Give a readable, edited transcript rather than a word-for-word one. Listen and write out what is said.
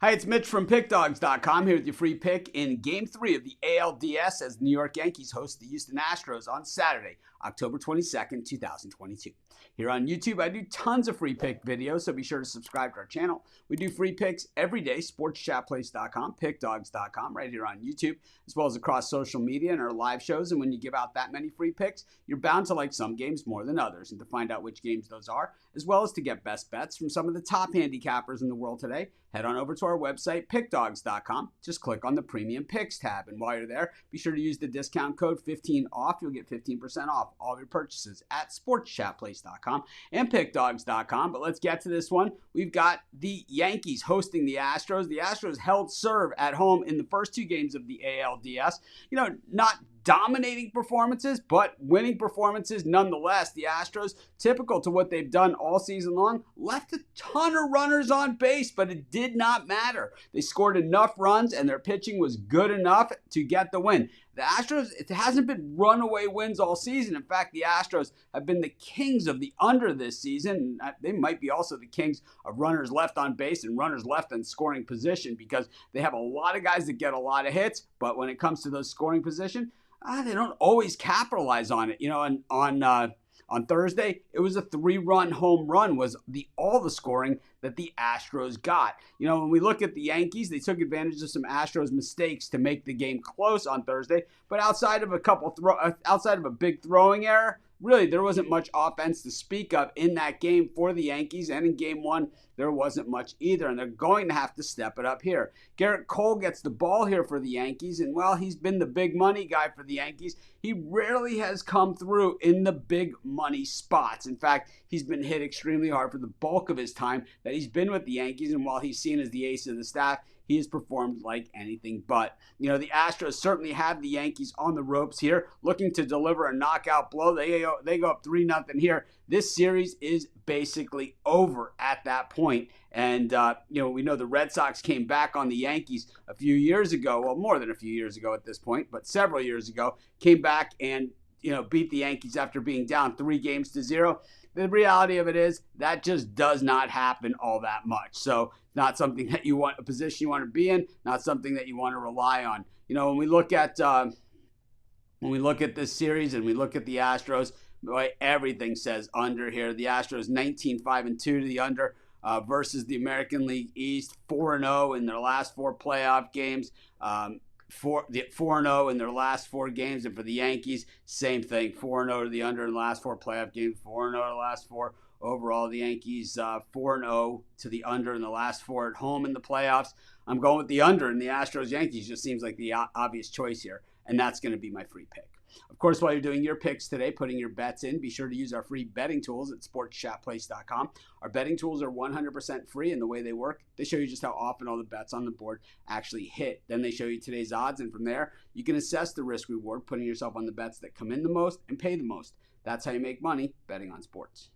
Hi, it's Mitch from Pickdawgz.com here with your free pick in Game 3 of the ALDS as the New York Yankees host the Houston Astros on Saturday, October 22nd, 2022. Here on YouTube, I do tons of free pick videos, so be sure to subscribe to our channel. We do free picks every day, sportschatplace.com, pickdawgz.com, right here on YouTube, as well as across social media and our live shows. And when you give out that many free picks, you're bound to like some games more than others. And to find out which games those are, as well as to get best bets from some of the top handicappers in the world today, head on over to our website, pickdawgz.com. Just click on the Premium Picks tab. And while you're there, be sure to use the discount code 15OFF. You'll get 15% off all of your purchases at sportschatplace.com and pickdawgz.com. But let's get to this one. We've got the Yankees hosting the Astros. The Astros held serve at home in the first two games of the ALDS. Not dominating performances, but winning performances nonetheless. The Astros, typical to what they've done all season long, left a ton of runners on base, but it did not matter. They scored enough runs and their pitching was good enough to get the win. The Astros, it hasn't been runaway wins all season. In fact, the Astros have been the kings of the under this season. They might be also the kings of runners left on base and runners left in scoring position because they have a lot of guys that get a lot of hits, but when it comes to those scoring position, they don't always capitalize on it. On Thursday, it was a 3-run home run was all the scoring that the Astros got. When we look at the Yankees, they took advantage of some Astros mistakes to make the game close on Thursday. But outside of a big throwing error, really there wasn't much offense to speak of in that game for the Yankees. And in Game 1, there wasn't much either. And they're going to have to step it up here. Garrett Cole gets the ball here for the Yankees. And while he's been the big money guy for the Yankees, he rarely has come through in the big money spots. In fact, he's been hit extremely hard for the bulk of his time that he's been with the Yankees. And while he's seen as the ace of the staff, he has performed like anything but. The Astros certainly have the Yankees on the ropes here, looking to deliver a knockout blow. They go up 3-0 here. This series is basically over at that point. And, we know the Red Sox came back on the Yankees a few years ago. Well, more than a few years ago at this point, but several years ago, came back and, beat the Yankees after being down 3-0. The reality of it is that just does not happen all that much. So not something that you want, a position you want to be in, not something that you want to rely on. When we look at this series and we look at the Astros, boy, everything says under here. The Astros 19-5-2 to the under versus the American League East, 4-0 in their last 4 playoff games. 4-0 in their last 4 games, and for the Yankees, same thing, 4-0 to the under in the last 4 playoff games, 4-0 to the last 4 overall. The Yankees 4-0 to the under in the last 4 at home in the playoffs. I'm going with the under in the Astros-Yankees. Just seems like the obvious choice here, and that's going to be my free pick. Of course, while you're doing your picks today, putting your bets in, be sure to use our free betting tools at sportschatplace.com. Our betting tools are 100% free, and the way they work, they show you just how often all the bets on the board actually hit. Then they show you today's odds, and from there, you can assess the risk-reward, putting yourself on the bets that come in the most and pay the most. That's how you make money betting on sports.